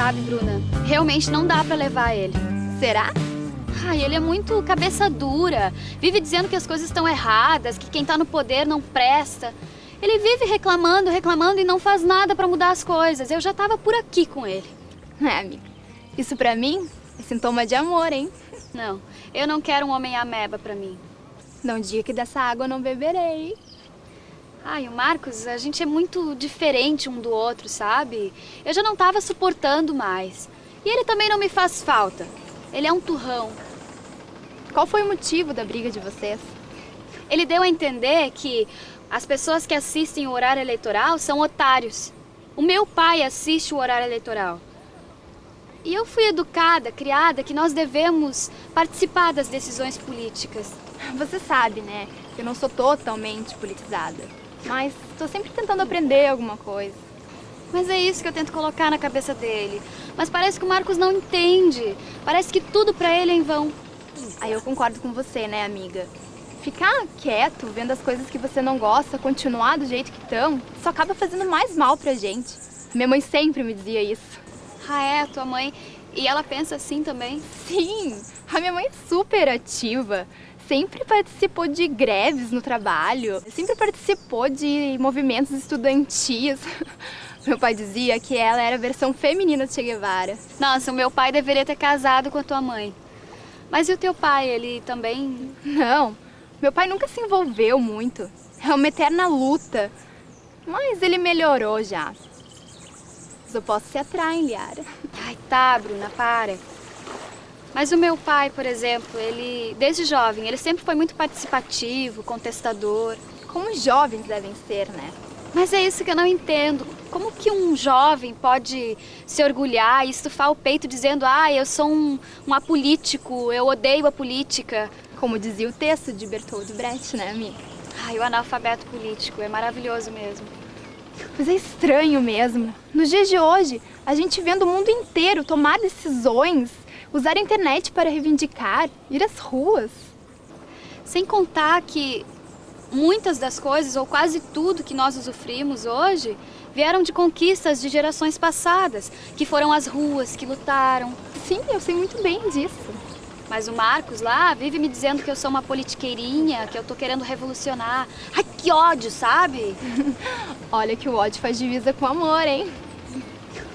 sabe, Bruna? Realmente não dá pra levar ele. Será? Ai, ele é muito cabeça dura. Vive dizendo que as coisas estão erradas, que quem tá no poder não presta. Ele vive reclamando, reclamando e não faz nada pra mudar as coisas. Eu já tava por aqui com ele. Amiga, isso pra mim é sintoma de amor, hein? Não, eu não quero um homem ameba pra mim. Não diga que dessa água eu não beberei. Ai, o Marcos, a gente é muito diferente um do outro, sabe? Eu já não tava suportando mais. E ele também não me faz falta. Ele é um turrão. Qual foi o motivo da briga de vocês? Ele deu a entender que as pessoas que assistem o horário eleitoral são otários. O meu pai assiste o horário eleitoral. E eu fui educada, criada, que nós devemos participar das decisões políticas. Você sabe, né? Eu não sou totalmente politizada. Mas tô sempre tentando aprender alguma coisa. Mas é isso que eu tento colocar na cabeça dele. Mas parece que o Marcos não entende. Parece que tudo pra ele é em vão. Aí eu concordo com você, né, amiga? Ficar quieto, vendo as coisas que você não gosta, continuar do jeito que estão, só acaba fazendo mais mal pra gente. Minha mãe sempre me dizia isso. Ah, é? Tua mãe... E ela pensa assim também? Sim! A minha mãe é super ativa. Sempre participou de greves no trabalho. Sempre participou de movimentos estudantis. Meu pai dizia que ela era a versão feminina de Che Guevara. Nossa, o meu pai deveria ter casado com a tua mãe. Mas e o teu pai, ele também... Não, meu pai nunca se envolveu muito. É uma eterna luta. Mas ele melhorou já. Os opostos se atraem, Liara. Ai, tá, Bruna, para. Mas o meu pai, por exemplo, ele, desde jovem, ele sempre foi muito participativo, contestador. Como os jovens devem ser, né? Mas é isso que eu não entendo. Como que um jovem pode se orgulhar e estufar o peito dizendo eu sou um apolítico, eu odeio a política? Como dizia o texto de Bertold Brecht, né, amiga? Ai, o analfabeto político, é maravilhoso mesmo. Mas é estranho mesmo. Nos dias de hoje, a gente vendo o mundo inteiro tomar decisões, usar a internet para reivindicar, ir às ruas. Sem contar que muitas das coisas, ou quase tudo que nós usufruímos hoje, vieram de conquistas de gerações passadas, que foram às ruas, que lutaram. Sim, eu sei muito bem disso. Mas o Marcos lá vive me dizendo que eu sou uma politiqueirinha, que eu tô querendo revolucionar. Ai, que ódio, sabe? Olha que o ódio faz divisa com o amor, hein?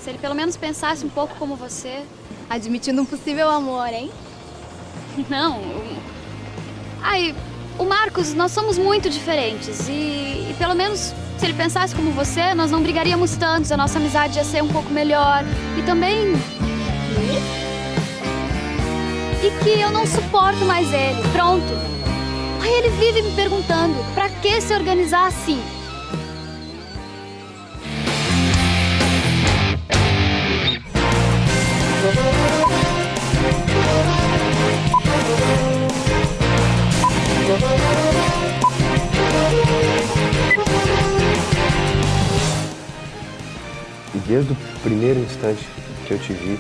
Se ele pelo menos pensasse um pouco como você. Admitindo um possível amor, hein? Não. Ai, o Marcos, nós somos muito diferentes. E pelo menos se ele pensasse como você, nós não brigaríamos tanto. A nossa amizade ia ser um pouco melhor. E também... E que eu não suporto mais ele. Pronto. Aí ele vive me perguntando, pra que se organizar assim? E desde o primeiro instante que eu te vi,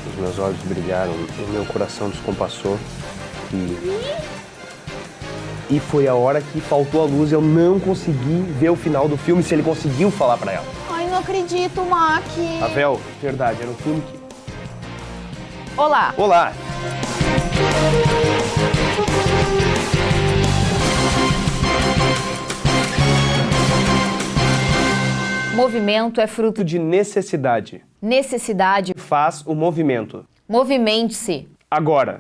os meus olhos brilharam, o meu coração descompassou e foi a hora que faltou a luz, eu não consegui ver o final do filme, se ele conseguiu falar pra ela. Ai, não acredito, Mac. Ravel, verdade, era um filme que... Olá. Olá! Movimento é fruto De necessidade. necessidade. Faz o movimento. Movimente-se. Agora.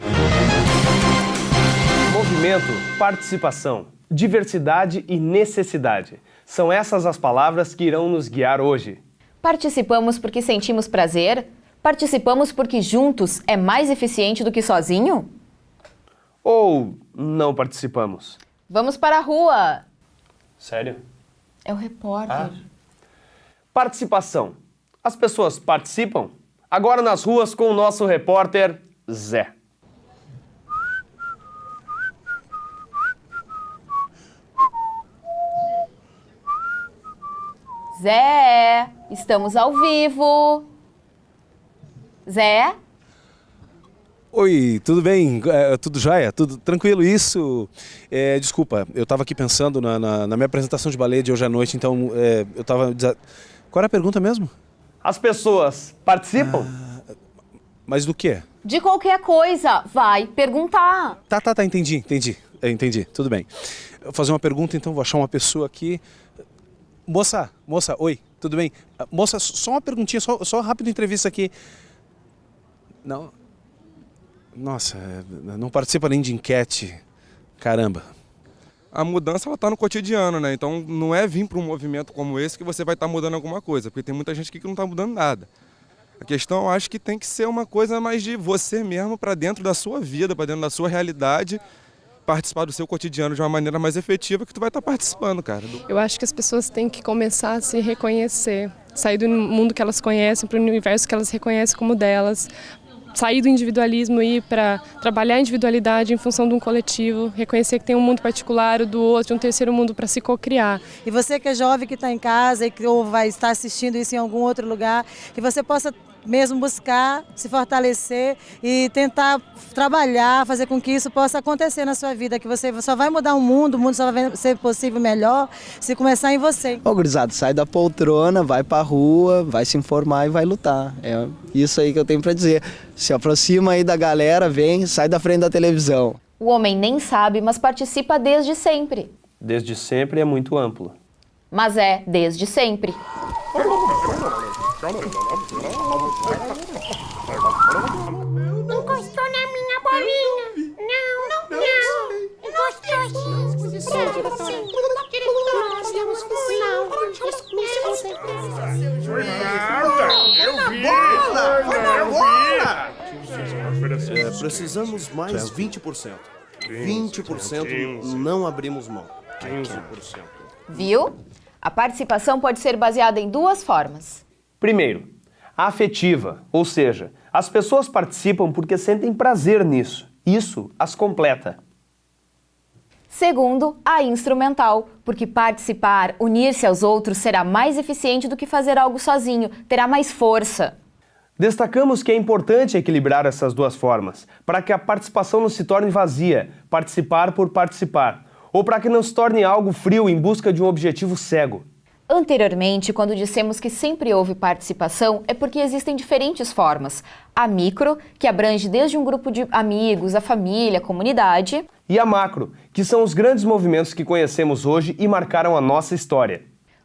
Movimento, participação, diversidade e necessidade. São essas as palavras que irão nos guiar hoje. Participamos porque sentimos prazer? Participamos porque juntos é mais eficiente do que sozinho? Ou não participamos? Vamos para a rua. Sério? É o repórter. Participação. As pessoas participam? Agora nas ruas com o nosso repórter Zé. Zé, estamos ao vivo. Zé? Oi, tudo bem? Tudo jóia? Tudo tranquilo? Isso. Desculpa, eu estava aqui pensando na minha apresentação de balé de hoje à noite, então eu estava... Qual era a pergunta mesmo? As pessoas participam? Mas do quê? De qualquer coisa, vai perguntar. Tá, entendi. Entendi, tudo bem. Eu vou fazer uma pergunta, então, vou achar uma pessoa aqui. Moça, oi, tudo bem? Moça, só uma perguntinha, só rápido entrevista aqui. Não. Nossa, não participa nem de enquete. Caramba. A mudança ela tá no cotidiano, né? Então não é vir para um movimento como esse que você vai estar mudando alguma coisa, porque tem muita gente aqui que não está mudando nada. A questão, eu acho que tem que ser uma coisa mais de você mesmo para dentro da sua vida, para dentro da sua realidade, participar do seu cotidiano de uma maneira mais efetiva que tu vai estar participando, cara. Eu acho que as pessoas têm que começar a se reconhecer, sair do mundo que elas conhecem para o universo que elas reconhecem como delas, sair do individualismo e ir para trabalhar a individualidade em função de um coletivo, reconhecer que tem um mundo particular, o do outro, um terceiro mundo para se cocriar. E você que é jovem, que está em casa ou vai estar assistindo isso em algum outro lugar, que você possa mesmo buscar se fortalecer e tentar trabalhar, fazer com que isso possa acontecer na sua vida, que você só vai mudar o mundo só vai ser possível melhor se começar em você. Ô, gurizada, sai da poltrona, vai pra rua, vai se informar e vai lutar. É isso aí que eu tenho pra dizer. Se aproxima aí da galera, vem, sai da frente da televisão. O homem nem sabe, mas participa desde sempre. Desde sempre é muito amplo. Mas é desde sempre. Encostou na minha bolinha. Não. Encostou sim. Nós temos final. Precisamos mais 20%. 20% não abrimos mão. 15%. Viu? A participação pode ser baseada em duas formas. Primeiro, a afetiva, ou seja, as pessoas participam porque sentem prazer nisso. Isso as completa. Segundo, a instrumental, porque participar, unir-se aos outros será mais eficiente do que fazer algo sozinho, terá mais força. Destacamos que é importante equilibrar essas duas formas, para que a participação não se torne vazia, participar por participar, ou para que não se torne algo frio em busca de um objetivo cego. Anteriormente, quando dissemos que sempre houve participação, é porque existem diferentes formas. A micro, que abrange desde um grupo de amigos, a família, a comunidade. E a macro, que são os grandes movimentos que conhecemos hoje e marcaram a nossa história.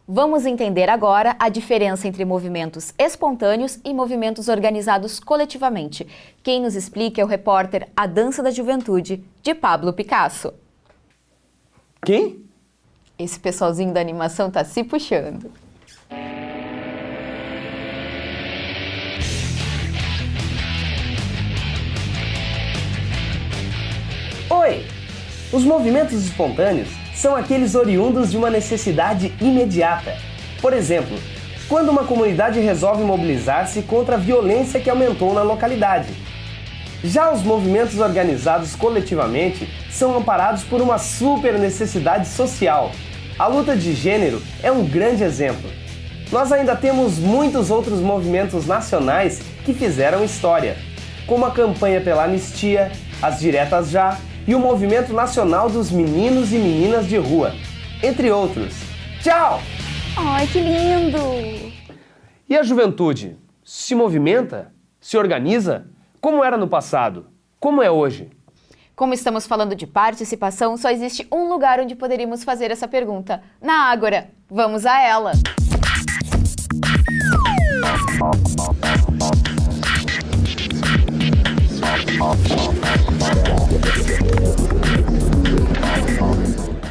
Vamos entender agora a diferença entre movimentos espontâneos e movimentos organizados coletivamente. Quem nos explica é o repórter A Dança da Juventude, de Pablo Picasso. Quem? Esse pessoalzinho da animação tá se puxando. Oi! Os movimentos espontâneos são aqueles oriundos de uma necessidade imediata. Por exemplo, quando uma comunidade resolve mobilizar-se contra a violência que aumentou na localidade. Já os movimentos organizados coletivamente são amparados por uma super necessidade social. A luta de gênero é um grande exemplo. Nós ainda temos muitos outros movimentos nacionais que fizeram história, como a campanha pela anistia, as diretas já e o movimento nacional dos meninos e meninas de rua, entre outros. Tchau! Ai, que lindo! E a juventude? Se movimenta? Se organiza? Como era no passado? Como é hoje? Como estamos falando de participação, só existe um lugar onde poderíamos fazer essa pergunta: na Ágora. Vamos a ela!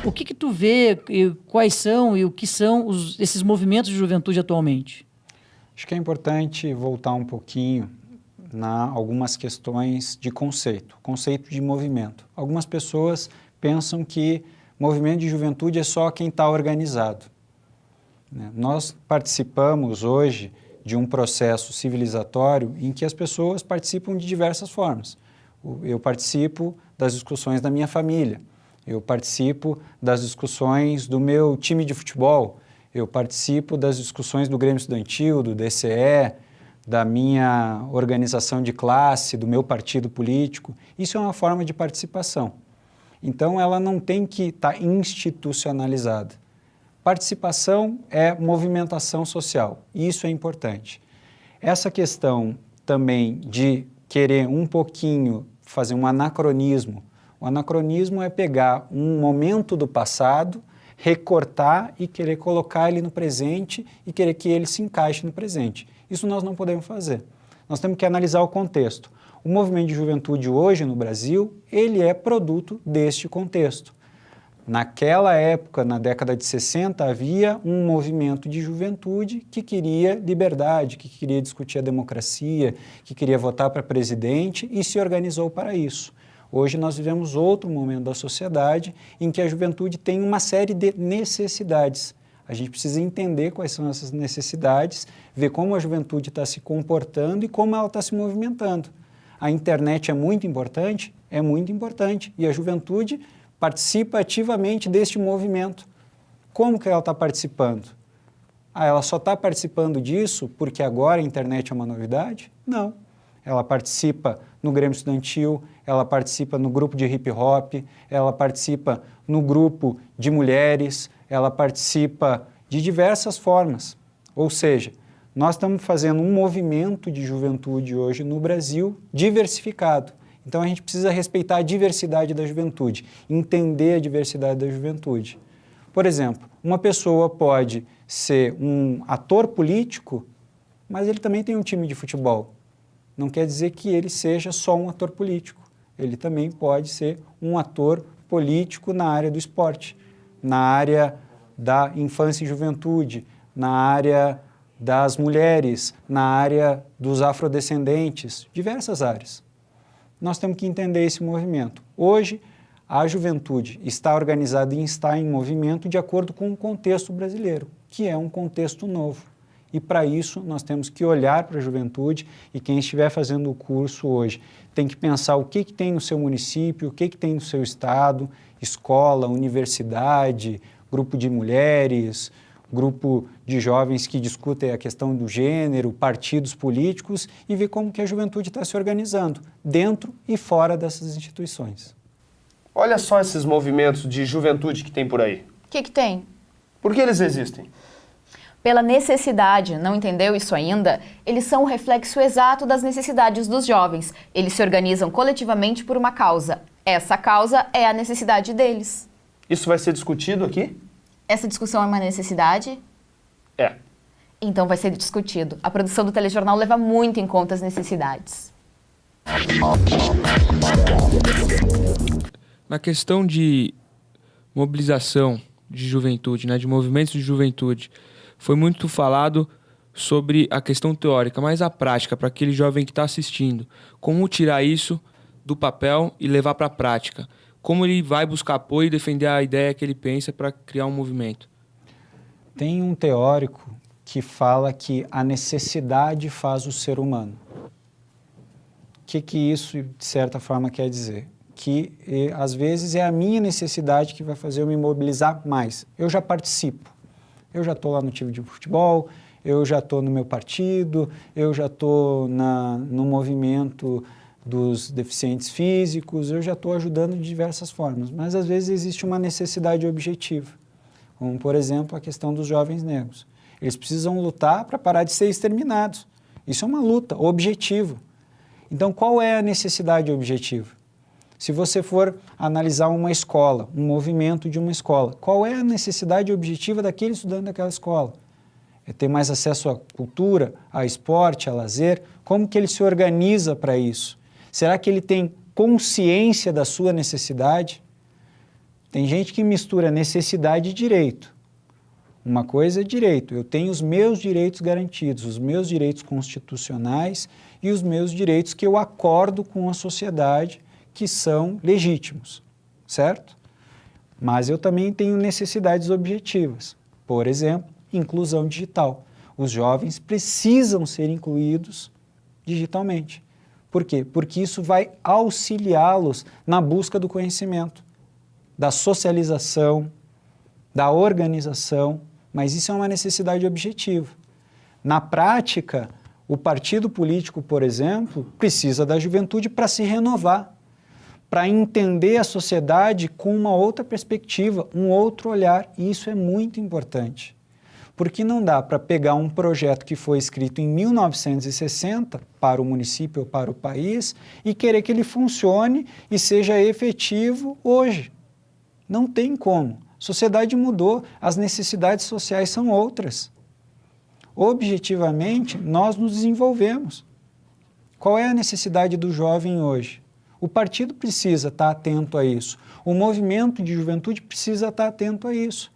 O que tu vê, quais são e o que são esses movimentos de juventude atualmente? Acho que é importante voltar um pouquinho algumas questões de conceito de movimento. Algumas pessoas pensam que movimento de juventude é só quem está organizado. Nós participamos hoje de um processo civilizatório em que as pessoas participam de diversas formas. Eu participo das discussões da minha família, eu participo das discussões do meu time de futebol, eu participo das discussões do Grêmio Estudantil, do DCE, da minha organização de classe, do meu partido político. Isso é uma forma de participação. Então, ela não tem que estar institucionalizada. Participação é movimentação social, e isso é importante. Essa questão também de querer um pouquinho fazer um anacronismo. O anacronismo é pegar um momento do passado, recortar e querer colocar ele no presente e querer que ele se encaixe no presente. Isso nós não podemos fazer. Nós temos que analisar o contexto. O movimento de juventude hoje no Brasil, ele é produto deste contexto. Naquela época, na década de 60, havia um movimento de juventude que queria liberdade, que queria discutir a democracia, que queria votar para presidente e se organizou para isso. Hoje nós vivemos outro momento da sociedade em que a juventude tem uma série de necessidades. A gente precisa entender quais são essas necessidades, ver como a juventude está se comportando e como ela está se movimentando. A internet é muito importante, e a juventude participa ativamente deste movimento. Como que ela está participando? Ela só está participando disso porque agora a internet é uma novidade? Não. Ela participa no Grêmio Estudantil, ela participa no grupo de hip hop, ela participa no grupo de mulheres, ela participa de diversas formas. Ou seja, nós estamos fazendo um movimento de juventude hoje no Brasil diversificado. Então a gente precisa respeitar a diversidade da juventude, entender a diversidade da juventude. Por exemplo, uma pessoa pode ser um ator político, mas ele também tem um time de futebol. Não quer dizer que ele seja só um ator político. Ele também pode ser um ator político na área do esporte, na área da infância e juventude, na área das mulheres, na área dos afrodescendentes, diversas áreas. Nós temos que entender esse movimento. Hoje, a juventude está organizada e está em movimento de acordo com o contexto brasileiro, que é um contexto novo. E para isso nós temos que olhar para a juventude e quem estiver fazendo o curso hoje tem que pensar o que tem no seu município, o que tem no seu estado, escola, universidade, grupo de mulheres, grupo de jovens que discutem a questão do gênero, partidos políticos e ver como que a juventude está se organizando dentro e fora dessas instituições. Olha só esses movimentos de juventude que tem por aí. O que tem? Por que eles existem? Pela necessidade, não entendeu isso ainda? Eles são o reflexo exato das necessidades dos jovens. Eles se organizam coletivamente por uma causa. Essa causa é a necessidade deles. Isso vai ser discutido aqui? Essa discussão é uma necessidade? É. Então vai ser discutido. A produção do telejornal leva muito em conta as necessidades. Na questão de mobilização de juventude, de movimentos de juventude, foi muito falado sobre a questão teórica, mas a prática, para aquele jovem que está assistindo. Como tirar isso do papel e levar para a prática? Como ele vai buscar apoio e defender a ideia que ele pensa para criar um movimento? Tem um teórico que fala que a necessidade faz o ser humano. O que isso, de certa forma, quer dizer? Que, às vezes, é a minha necessidade que vai fazer eu me mobilizar mais. Eu já participo. Eu já estou lá no time de futebol, eu já estou no meu partido, eu já estou no movimento dos deficientes físicos, eu já estou ajudando de diversas formas. Mas, às vezes, existe uma necessidade objetiva, como, por exemplo, a questão dos jovens negros. Eles precisam lutar para parar de ser exterminados. Isso é uma luta objetiva. Então, qual é a necessidade objetiva? Se você for analisar uma escola, um movimento de uma escola, qual é a necessidade objetiva daquele estudante daquela escola? É ter mais acesso à cultura, a esporte, a lazer? Como que ele se organiza para isso? Será que ele tem consciência da sua necessidade? Tem gente que mistura necessidade e direito. Uma coisa é direito, eu tenho os meus direitos garantidos, os meus direitos constitucionais e os meus direitos que eu acordo com a sociedade, que são legítimos, certo? Mas eu também tenho necessidades objetivas. Por exemplo, inclusão digital. Os jovens precisam ser incluídos digitalmente. Por quê? Porque isso vai auxiliá-los na busca do conhecimento, da socialização, da organização, mas isso é uma necessidade objetiva. Na prática, o partido político, por exemplo, precisa da juventude para se renovar, para entender a sociedade com uma outra perspectiva, um outro olhar, e isso é muito importante. Porque não dá para pegar um projeto que foi escrito em 1960 para o município ou para o país e querer que ele funcione e seja efetivo hoje. Não tem como. A sociedade mudou, as necessidades sociais são outras. Objetivamente, nós nos desenvolvemos. Qual é a necessidade do jovem hoje? O partido precisa estar atento a isso. O movimento de juventude precisa estar atento a isso.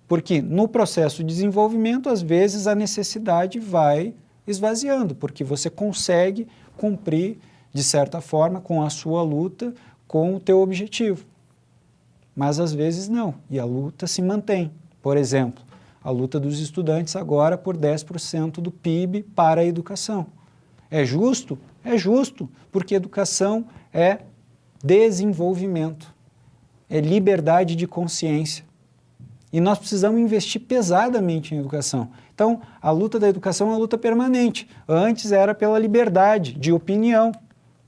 Porque no processo de desenvolvimento, às vezes, a necessidade vai esvaziando, porque você consegue cumprir, de certa forma, com a sua luta, com o teu objetivo. Mas, às vezes, não, e a luta se mantém. Por exemplo, a luta dos estudantes agora por 10% do PIB para a educação. É justo? É justo, porque educação é desenvolvimento, é liberdade de consciência. E nós precisamos investir pesadamente em educação. Então, a luta da educação é uma luta permanente. Antes era pela liberdade de opinião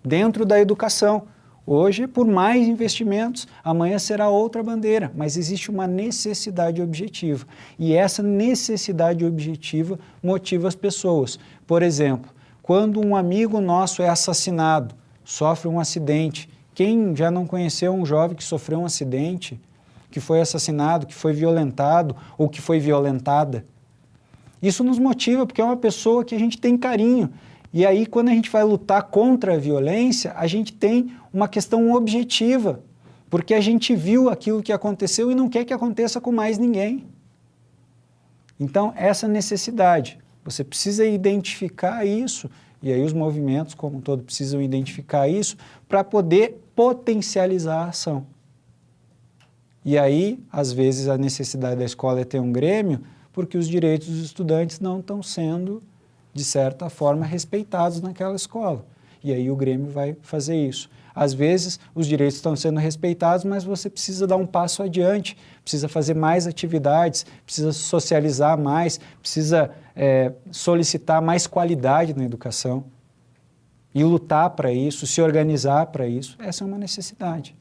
dentro da educação. Hoje, por mais investimentos, amanhã será outra bandeira, mas existe uma necessidade objetiva. E essa necessidade objetiva motiva as pessoas. Por exemplo, quando um amigo nosso é assassinado, sofre um acidente, quem já não conheceu um jovem que sofreu um acidente, que foi assassinado, que foi violentado ou que foi violentada? Isso nos motiva, porque é uma pessoa que a gente tem carinho. E aí, quando a gente vai lutar contra a violência, a gente tem uma questão objetiva, porque a gente viu aquilo que aconteceu e não quer que aconteça com mais ninguém. Então, essa necessidade, você precisa identificar isso, e aí os movimentos como um todo precisam identificar isso para poder potencializar a ação. E aí, às vezes, a necessidade da escola é ter um grêmio, porque os direitos dos estudantes não estão sendo, de certa forma, respeitados naquela escola. E aí o Grêmio vai fazer isso. Às vezes, os direitos estão sendo respeitados, mas você precisa dar um passo adiante, precisa fazer mais atividades, precisa socializar mais, precisa solicitar mais qualidade na educação e lutar para isso, se organizar para isso. Essa é uma necessidade.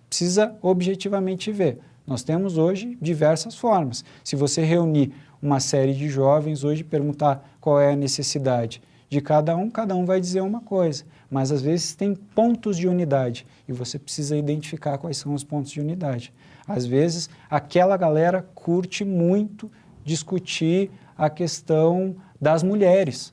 Precisa objetivamente ver. Nós temos hoje diversas formas. Se você reunir uma série de jovens hoje e perguntar qual é a necessidade de cada um vai dizer uma coisa, mas às vezes tem pontos de unidade e você precisa identificar quais são os pontos de unidade. Às vezes aquela galera curte muito discutir a questão das mulheres,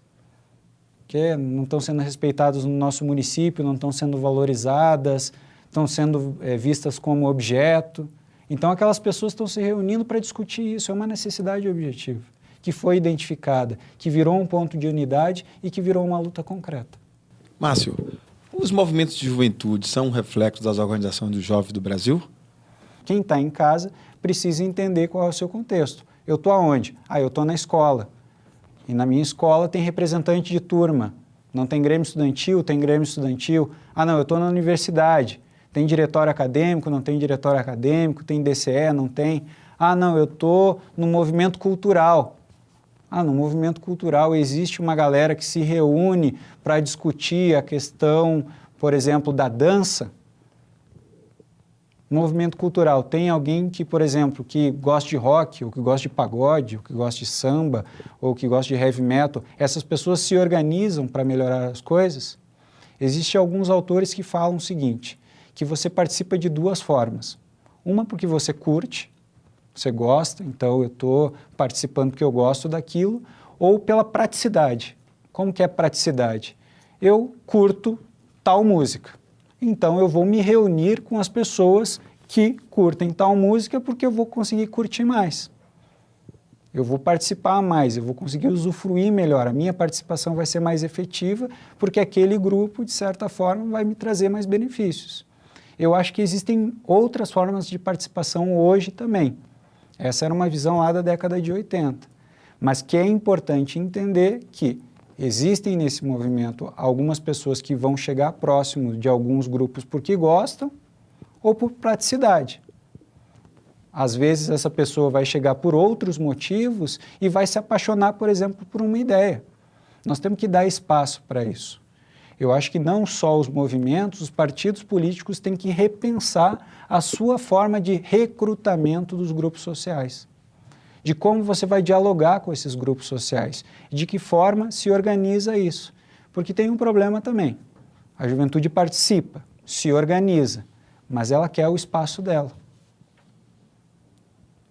que não estão sendo respeitadas no nosso município, não estão sendo valorizadas, estão sendo vistas como objeto. Então, aquelas pessoas estão se reunindo para discutir isso, é uma necessidade objetiva, que foi identificada, que virou um ponto de unidade e que virou uma luta concreta. Márcio, os movimentos de juventude são um reflexo das organizações dos jovens do Brasil? Quem está em casa precisa entender qual é o seu contexto. Eu estou aonde? Eu estou na escola. E na minha escola tem representante de turma. Não tem grêmio estudantil? Tem grêmio estudantil. Não, eu estou na universidade. Tem diretório acadêmico, não tem diretório acadêmico, tem DCE, não tem. Não, eu estou no movimento cultural. No movimento cultural existe uma galera que se reúne para discutir a questão, por exemplo, da dança. Movimento cultural, tem alguém que, por exemplo, que gosta de rock, ou que gosta de pagode, ou que gosta de samba, ou que gosta de heavy metal, essas pessoas se organizam para melhorar as coisas? Existem alguns autores que falam o seguinte, que você participa de duas formas. Uma porque você curte, você gosta, então eu estou participando porque eu gosto daquilo, ou pela praticidade. Como que é praticidade? Eu curto tal música, então eu vou me reunir com as pessoas que curtem tal música porque eu vou conseguir curtir mais. Eu vou participar mais, eu vou conseguir usufruir melhor, a minha participação vai ser mais efetiva porque aquele grupo, de certa forma, vai me trazer mais benefícios. Eu acho que existem outras formas de participação hoje também. Essa era uma visão lá da década de 80. Mas que é importante entender que existem nesse movimento algumas pessoas que vão chegar próximo de alguns grupos porque gostam ou por praticidade. Às vezes essa pessoa vai chegar por outros motivos e vai se apaixonar, por exemplo, por uma ideia. Nós temos que dar espaço para isso. Eu acho que não só os movimentos, os partidos políticos têm que repensar a sua forma de recrutamento dos grupos sociais. de como você vai dialogar com esses grupos sociais, de que forma se organiza isso. Porque tem um problema também. A juventude participa, se organiza, mas ela quer o espaço dela.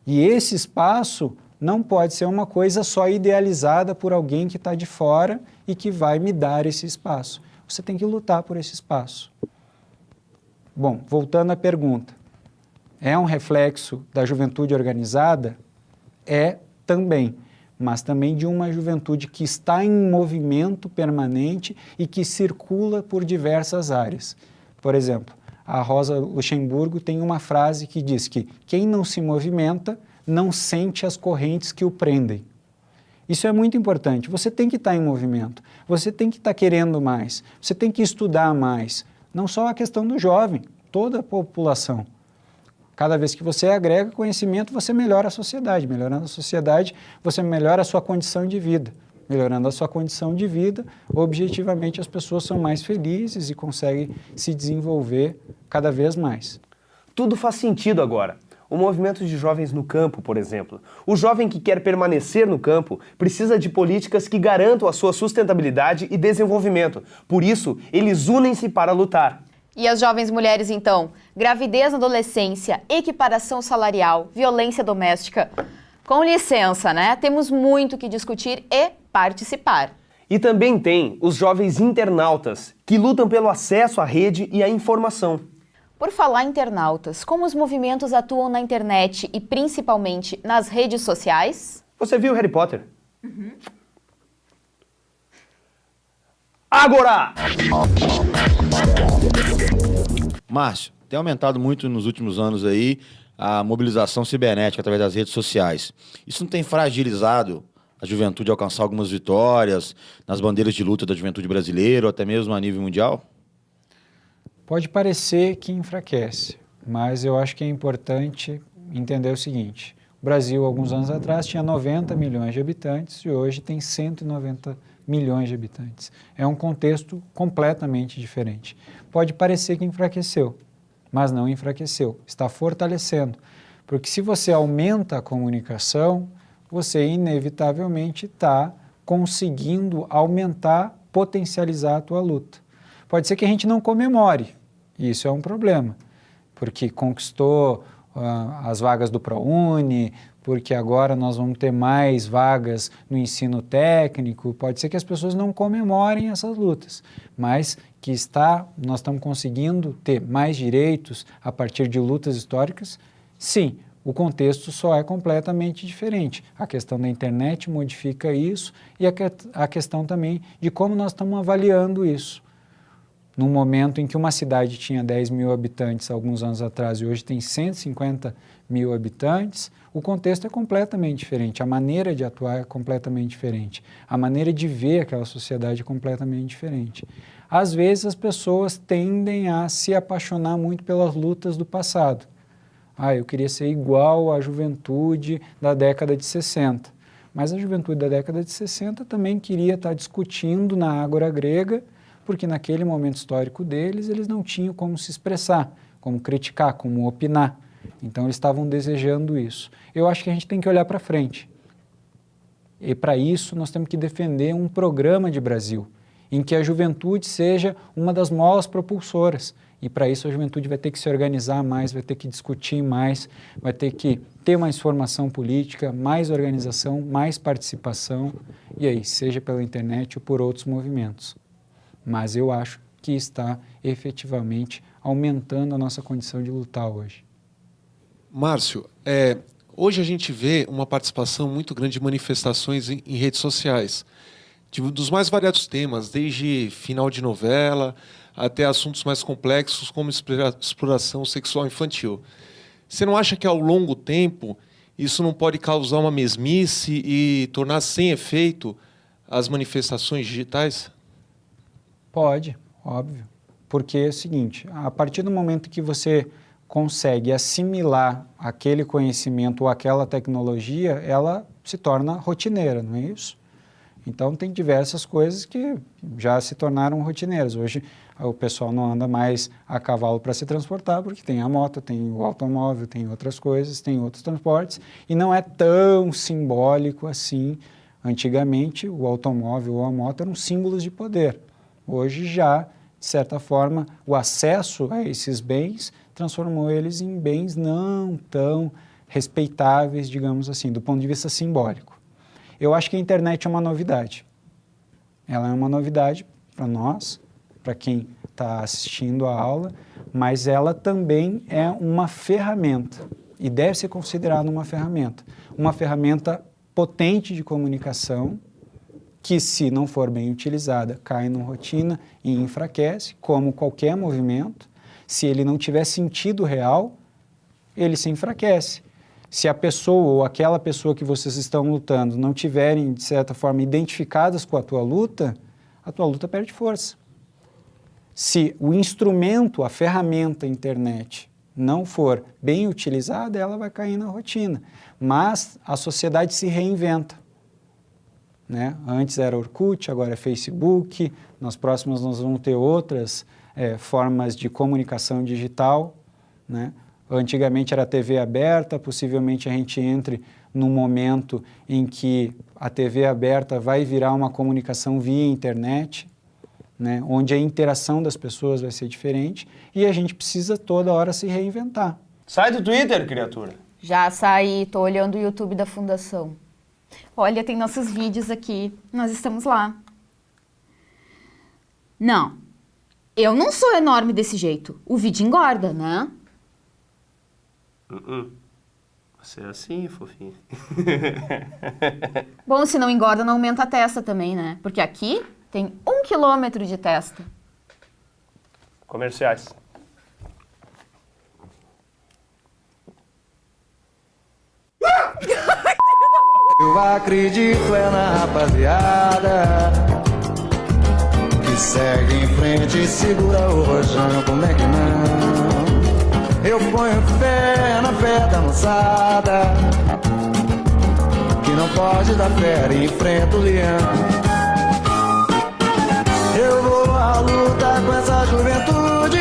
E esse espaço não pode ser uma coisa só idealizada por alguém que está de fora e que vai me dar esse espaço. Você tem que lutar por esse espaço. Bom, voltando à pergunta, é um reflexo da juventude organizada? É também, mas também de uma juventude que está em movimento permanente e que circula por diversas áreas. Por exemplo, a Rosa Luxemburgo tem uma frase que diz que quem não se movimenta não sente as correntes que o prendem. Isso é muito importante. Você tem que estar em movimento, você tem que estar querendo mais, você tem que estudar mais. Não só a questão do jovem, toda a população. Cada vez que você agrega conhecimento, você melhora a sociedade. Melhorando a sociedade, você melhora a sua condição de vida. Melhorando a sua condição de vida, objetivamente as pessoas são mais felizes e conseguem se desenvolver cada vez mais. Tudo faz sentido agora. O movimento de jovens no campo, por exemplo. O jovem que quer permanecer no campo precisa de políticas que garantam a sua sustentabilidade e desenvolvimento. Por isso, eles unem-se para lutar. E as jovens mulheres, então? Gravidez na adolescência, equiparação salarial, violência doméstica. Com licença, né? Temos muito que discutir e participar. E também tem os jovens internautas, que lutam pelo acesso à rede e à informação. Por falar em internautas, como os movimentos atuam na internet e principalmente nas redes sociais? Você viu Harry Potter? Agora! Márcio, tem aumentado muito nos últimos anos aí a mobilização cibernética através das redes sociais. Isso não tem fragilizado a juventude a alcançar algumas vitórias nas bandeiras de luta da juventude brasileira ou até mesmo a nível mundial? Pode parecer que enfraquece, mas eu acho que é importante entender o seguinte. O Brasil, alguns anos atrás, tinha 90 milhões de habitantes e hoje tem 190 milhões de habitantes. É um contexto completamente diferente. Pode parecer que enfraqueceu, mas não enfraqueceu, está fortalecendo. Porque se você aumenta a comunicação, você inevitavelmente está conseguindo aumentar, potencializar a tua luta. Pode ser que a gente não comemore, e isso é um problema, porque conquistou as vagas do ProUni, porque agora nós vamos ter mais vagas no ensino técnico, pode ser que as pessoas não comemorem essas lutas, mas que nós estamos conseguindo ter mais direitos a partir de lutas históricas, sim, o contexto só é completamente diferente. A questão da internet modifica isso e a questão também de como nós estamos avaliando isso. Num momento em que uma cidade tinha 10 mil habitantes alguns anos atrás e hoje tem 150 mil habitantes, o contexto é completamente diferente, a maneira de atuar é completamente diferente, a maneira de ver aquela sociedade é completamente diferente. Às vezes as pessoas tendem a se apaixonar muito pelas lutas do passado. Eu queria ser igual à juventude da década de 60, mas a juventude da década de 60 também queria estar discutindo na Ágora grega, porque naquele momento histórico deles, eles não tinham como se expressar, como criticar, como opinar. Então, eles estavam desejando isso. Eu acho que a gente tem que olhar para frente. E, para isso, nós temos que defender um programa de Brasil, em que a juventude seja uma das molas propulsoras. E, para isso, a juventude vai ter que se organizar mais, vai ter que discutir mais, vai ter que ter mais formação política, mais organização, mais participação, e aí, seja pela internet ou por outros movimentos. Mas eu acho que está efetivamente aumentando a nossa condição de lutar hoje. Márcio, hoje a gente vê uma participação muito grande de manifestações em redes sociais, dos mais variados temas, desde final de novela até assuntos mais complexos como exploração sexual infantil. Você não acha que ao longo tempo isso não pode causar uma mesmice e tornar sem efeito as manifestações digitais? Pode, óbvio, porque é o seguinte, a partir do momento que você consegue assimilar aquele conhecimento ou aquela tecnologia, ela se torna rotineira, não é isso? Então, tem diversas coisas que já se tornaram rotineiras. Hoje, o pessoal não anda mais a cavalo para se transportar, porque tem a moto, tem o automóvel, tem outras coisas, tem outros transportes, e não é tão simbólico assim. Antigamente, o automóvel ou a moto eram símbolos de poder. Hoje já, de certa forma, o acesso a esses bens transformou eles em bens não tão respeitáveis, digamos assim, do ponto de vista simbólico. Eu acho que a internet é uma novidade. Ela é uma novidade para nós, para quem está assistindo a aula, mas ela também é uma ferramenta e deve ser considerada uma ferramenta potente de comunicação que, se não for bem utilizada, cai numa rotina e enfraquece, como qualquer movimento. Se ele não tiver sentido real, ele se enfraquece. Se a pessoa ou aquela pessoa que vocês estão lutando não tiverem, de certa forma, identificadas com a tua luta perde força. Se o instrumento, a ferramenta internet, não for bem utilizada, ela vai cair na rotina. Mas a sociedade se reinventa, né? Antes era Orkut, agora é Facebook, nas próximas nós vamos ter outras formas de comunicação digital, né? Antigamente era TV aberta, possivelmente a gente entre num momento em que a TV aberta vai virar uma comunicação via internet, né? Onde a interação das pessoas vai ser diferente e a gente precisa toda hora se reinventar. Sai do Twitter, criatura. Já saí, tô olhando o YouTube da Fundação. Olha, tem nossos vídeos aqui, nós estamos lá. Não, eu não sou enorme desse jeito. O vídeo engorda, né? Você é assim, fofinho. Bom, se não engorda, não aumenta a testa também, né? Porque aqui tem 1 quilômetro de testa. Comerciais. Eu acredito na rapaziada que segue em frente e segura o rojão, como é que não? Eu ponho fé na fé da moçada que não pode dar fé e enfrenta o leão. Eu vou à luta com essa juventude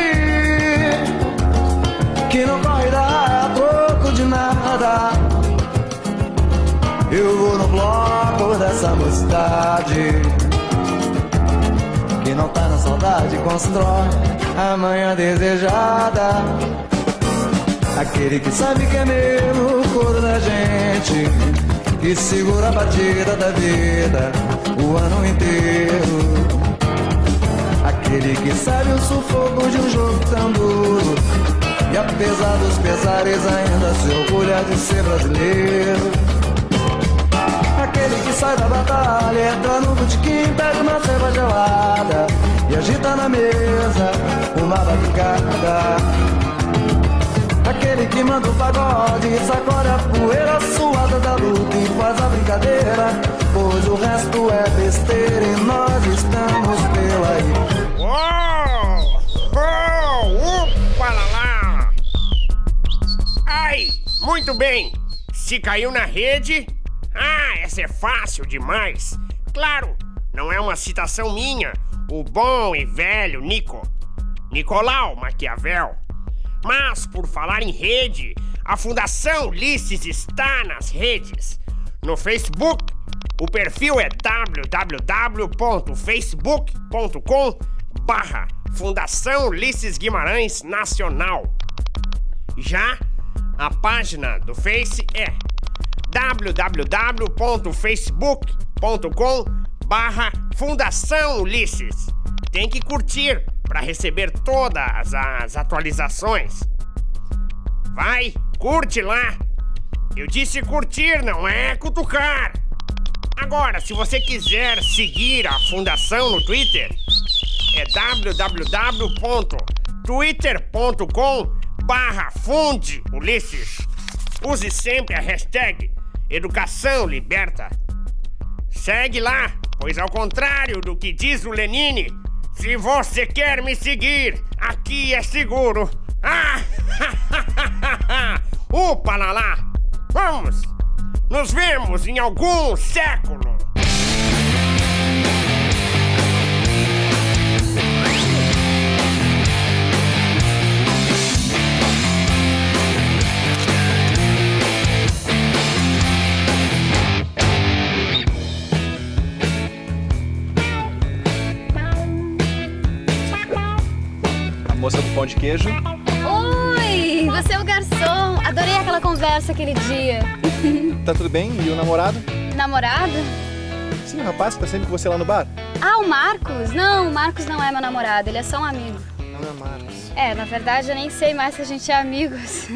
que não corre a troco de nada. Eu vou no bloco dessa mocidade que não tá na saudade, constrói a manhã desejada. Aquele que sabe que é meu, o coro da gente, que segura a batida da vida o ano inteiro. Aquele que sabe o sufoco de um jogo tão duro e, apesar dos pesares, ainda se orgulha de ser brasileiro. Aquele que sai da batalha, entra no botequim, pega uma cerveja gelada e agita na mesa uma batucada. Aquele que manda o pagode e sacode a poeira suada da luta e faz a brincadeira, pois o resto é besteira e nós estamos pela aí. Uou! Opa lá! Ai, muito bem! Se caiu na rede... Ah, essa é fácil demais. Claro, não é uma citação minha. O bom e velho Nicolau Maquiavel. Mas, por falar em rede, a Fundação Ulisses está nas redes. No Facebook, o perfil é www.facebook.com/Fundação Ulisses Guimarães Nacional. Já a página do Face é www.facebook.com/Fundação Ulisses. Tem que curtir para receber todas as atualizações. Vai, curte lá. Eu disse curtir, não é cutucar. Agora, se você quiser seguir a Fundação no Twitter, é www.twitter.com/FundeUlisses. Use sempre a hashtag Educação Liberta. Segue lá, pois ao contrário do que diz o Lenine, se você quer me seguir, aqui é seguro. Opa lá! Vamos! Nos vemos em algum século! moça do pão de queijo. Oi, você é o garçom. Adorei aquela conversa aquele dia. Tá tudo bem? E o namorado? Namorado? Sim, o rapaz que tá sempre com você lá no bar. Ah, o Marcos? Não, o Marcos não é meu namorado, ele é só um amigo. Não é Marcos. É, na verdade eu nem sei mais se a gente é amigos.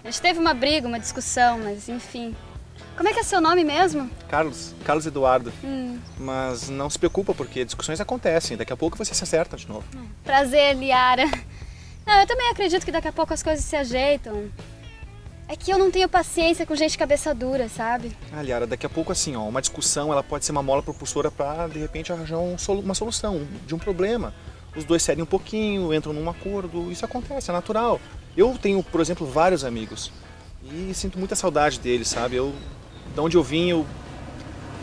A gente teve uma briga, uma discussão, mas enfim. Como é que é seu nome mesmo? Carlos Eduardo. Hum. Mas não se preocupa, porque discussões acontecem. Daqui a pouco você se acerta de novo. Prazer, Liara. Não, eu também acredito que daqui a pouco as coisas se ajeitam. É que eu não tenho paciência com gente cabeça dura, sabe? Ah, Liara, daqui a pouco assim, ó, uma discussão ela pode ser uma mola propulsora pra, de repente, arranjar uma solução de um problema. Os dois cedem um pouquinho, entram num acordo, isso acontece, é natural. Eu tenho, por exemplo, vários amigos e sinto muita saudade deles, sabe? De onde eu vim,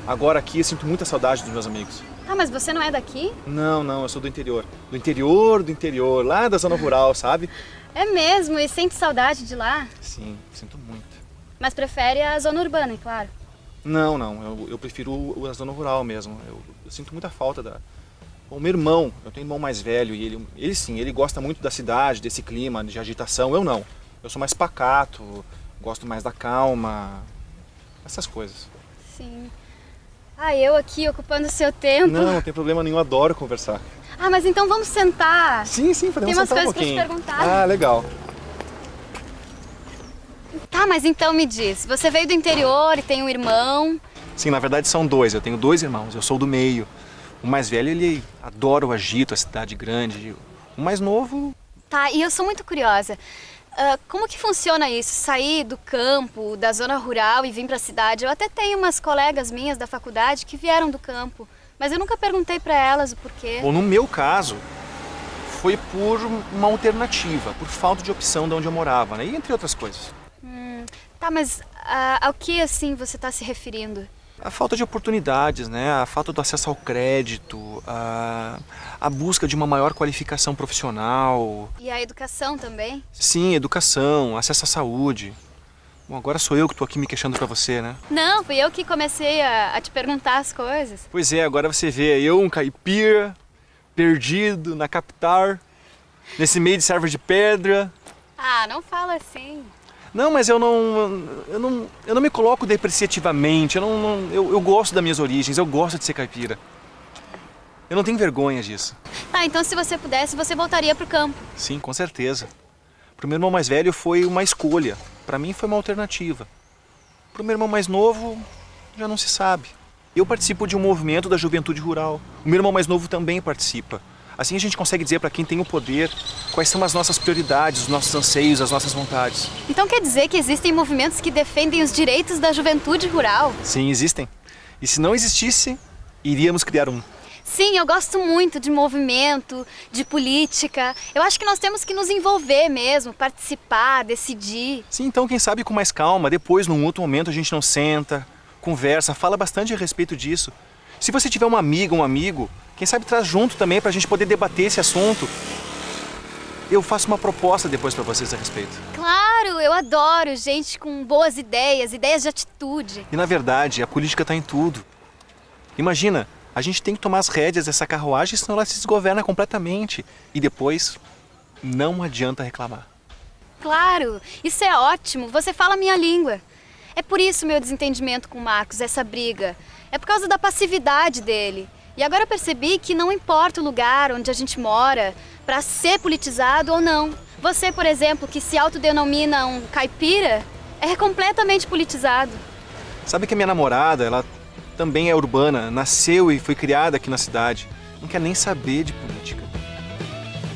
agora aqui eu sinto muita saudade dos meus amigos. Ah, mas você não é daqui? Não, eu sou do interior. Do interior, lá da zona rural, sabe? É mesmo? E sente saudade de lá? Sim, sinto muito. Mas prefere a zona urbana, é claro. Não, eu prefiro a zona rural mesmo. Eu sinto muita falta da... O meu irmão, eu tenho um irmão mais velho e ele sim, ele gosta muito da cidade, desse clima de agitação. Eu não. Eu sou mais pacato, gosto mais da calma, essas coisas. Sim. Ah, eu aqui ocupando o seu tempo. Não tem problema nenhum, adoro conversar. Ah, mas então vamos sentar. Sim, podemos Tem umas sentar coisas um pouquinho. pra te perguntar. Ah, legal. Tá, mas então me diz, você veio do interior e tem um irmão. Sim, na verdade são dois. Eu tenho 2 irmãos, eu sou do meio. O mais velho, ele adora o agito, a cidade grande. O mais novo... Tá, e eu sou muito curiosa. Como que funciona isso? Sair do campo, da zona rural e vir pra cidade? Eu até tenho umas colegas minhas da faculdade que vieram do campo, mas eu nunca perguntei pra elas o porquê. Bom, no meu caso, foi por uma alternativa, por falta de opção de onde eu morava, né? E entre outras coisas. Tá, mas ao que assim você tá se referindo? A falta de oportunidades, né? A falta do acesso ao crédito, a busca de uma maior qualificação profissional. E a educação também? Sim, educação, acesso à saúde. Bom, agora sou eu que tô aqui me queixando pra você, né? Não, fui eu que comecei a te perguntar as coisas. Pois é, agora você vê eu, um caipira, perdido na capital, nesse meio de serva de pedra. Ah, não fala assim. Não, mas eu não me coloco depreciativamente, eu gosto das minhas origens, eu gosto de ser caipira. Eu não tenho vergonha disso. Tá, então se você pudesse, você voltaria pro campo. Sim, com certeza. Pro meu irmão mais velho foi uma escolha, pra mim foi uma alternativa. Pro meu irmão mais novo, já não se sabe. Eu participo de um movimento da juventude rural. O meu irmão mais novo também participa. Assim a gente consegue dizer para quem tem o poder quais são as nossas prioridades, os nossos anseios, as nossas vontades. Então quer dizer que existem movimentos que defendem os direitos da juventude rural? Sim, existem. E se não existisse, iríamos criar um. Sim, eu gosto muito de movimento, de política. Eu acho que nós temos que nos envolver mesmo, participar, decidir. Sim, então quem sabe com mais calma, depois num outro momento a gente não senta, conversa, fala bastante a respeito disso. Se você tiver uma amiga, um amigo, quem sabe traz junto também pra gente poder debater esse assunto. Eu faço uma proposta depois pra vocês a respeito. Claro, eu adoro gente com boas ideias, ideias de atitude. E na verdade, a política tá em tudo. Imagina, a gente tem que tomar as rédeas dessa carruagem, senão ela se desgoverna completamente. E depois, não adianta reclamar. Claro, isso é ótimo, você fala a minha língua. É por isso meu desentendimento com o Marcos, essa briga. É por causa da passividade dele. E agora eu percebi que não importa o lugar onde a gente mora, para ser politizado ou não. Você, por exemplo, que se autodenomina um caipira, é completamente politizado. Sabe que a minha namorada, ela também é urbana, nasceu e foi criada aqui na cidade. Não quer nem saber de política.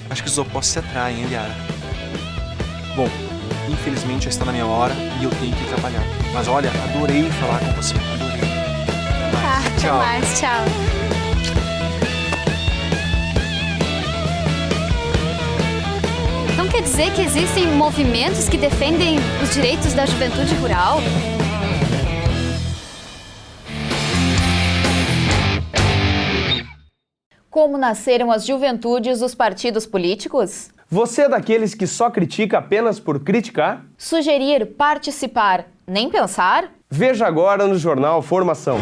Acho que os opostos se atraem, hein, Liara? Bom, infelizmente já está na minha hora e eu tenho que ir trabalhar. Mas olha, adorei falar com você, adorei. Até mais, tchau. Então quer dizer que existem movimentos que defendem os direitos da juventude rural? Como nasceram as juventudes dos partidos políticos? Você é daqueles que só critica apenas por criticar? Sugerir, participar, nem pensar? Veja agora no Jornal Formação.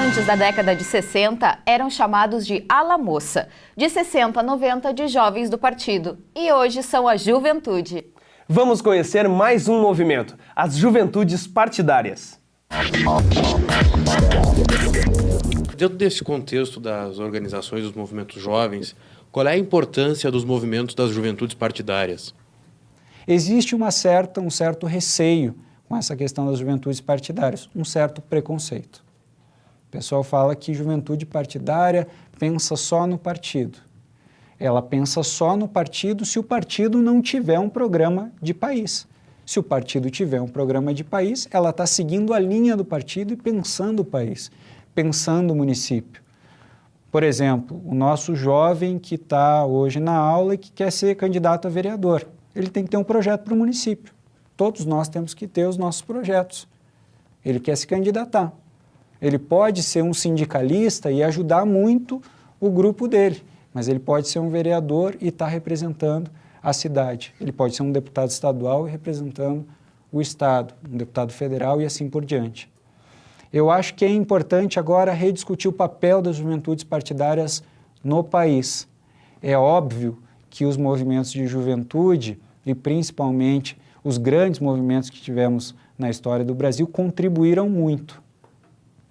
Antes da década de 60, eram chamados de ala moça, de 60 a 90 de jovens do partido, e hoje são a juventude. Vamos conhecer mais um movimento, as juventudes partidárias. Dentro desse contexto das organizações dos movimentos jovens, qual é a importância dos movimentos das juventudes partidárias? Existe um certo receio com essa questão das juventudes partidárias, um certo preconceito. O pessoal fala que juventude partidária pensa só no partido. Ela pensa só no partido se o partido não tiver um programa de país. Se o partido tiver um programa de país, ela está seguindo a linha do partido e pensando o país, pensando o município. Por exemplo, o nosso jovem que está hoje na aula e que quer ser candidato a vereador, ele tem que ter um projeto para o município. Todos nós temos que ter os nossos projetos. Ele quer se candidatar. Ele pode ser um sindicalista e ajudar muito o grupo dele, mas ele pode ser um vereador e estar representando a cidade. Ele pode ser um deputado estadual e representando o estado, um deputado federal e assim por diante. Eu acho que é importante agora rediscutir o papel das juventudes partidárias no país. É óbvio que os movimentos de juventude e principalmente os grandes movimentos que tivemos na história do Brasil contribuíram muito.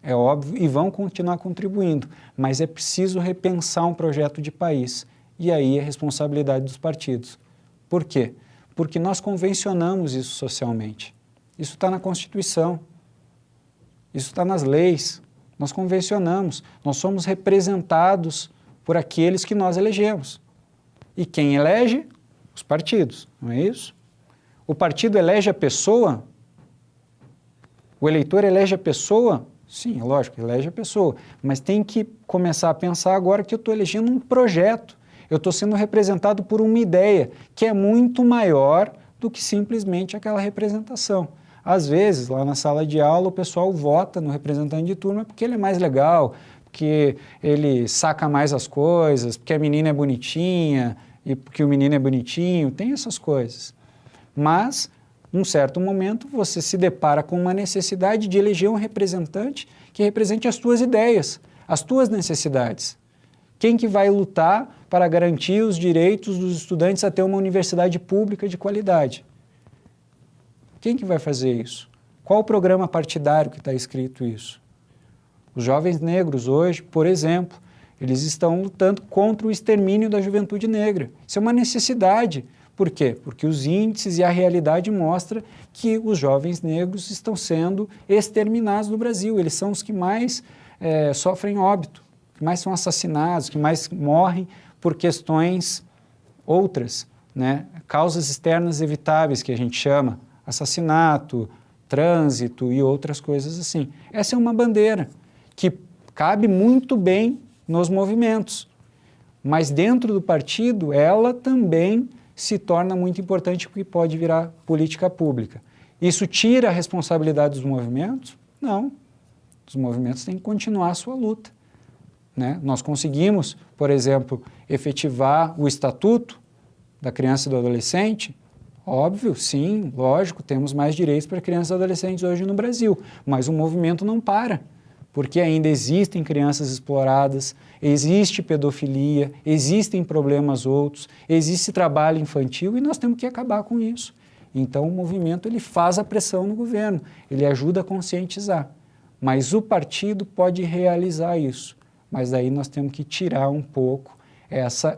É óbvio, e vão continuar contribuindo, mas é preciso repensar um projeto de país, e aí é responsabilidade dos partidos. Por quê? Porque nós convencionamos isso socialmente. Isso está na Constituição, isso está nas leis, nós convencionamos, nós somos representados por aqueles que nós elegemos. E quem elege? Os partidos, não é isso? O partido elege a pessoa? O eleitor elege a pessoa? Sim, é lógico, elege a pessoa, mas tem que começar a pensar agora que eu estou elegendo um projeto, eu estou sendo representado por uma ideia que é muito maior do que simplesmente aquela representação. Às vezes, lá na sala de aula, o pessoal vota no representante de turma porque ele é mais legal, porque ele saca mais as coisas, porque a menina é bonitinha e porque o menino é bonitinho, tem essas coisas. Mas num certo momento, você se depara com uma necessidade de eleger um representante que represente as tuas ideias, as tuas necessidades. Quem que vai lutar para garantir os direitos dos estudantes a ter uma universidade pública de qualidade? Quem que vai fazer isso? Qual o programa partidário que está escrito isso? Os jovens negros hoje, por exemplo, eles estão lutando contra o extermínio da juventude negra. Isso é uma necessidade. Por quê? Porque os índices e a realidade mostram que os jovens negros estão sendo exterminados no Brasil. Eles são os que mais sofrem óbito, que mais são assassinados, que mais morrem por questões outras, né? Causas externas evitáveis, que a gente chama, assassinato, trânsito e outras coisas assim. Essa é uma bandeira que cabe muito bem nos movimentos, mas dentro do partido ela também se torna muito importante porque pode virar política pública. Isso tira a responsabilidade dos movimentos? Não. Os movimentos têm que continuar a sua luta, né? Nós conseguimos, por exemplo, efetivar o Estatuto da Criança e do Adolescente. Óbvio, sim, lógico, temos mais direitos para crianças e adolescentes hoje no Brasil, mas o movimento não para, porque ainda existem crianças exploradas, existe pedofilia, existem problemas outros, existe trabalho infantil e nós temos que acabar com isso. Então o movimento ele faz a pressão no governo, ele ajuda a conscientizar, mas o partido pode realizar isso. Mas daí nós temos que tirar um pouco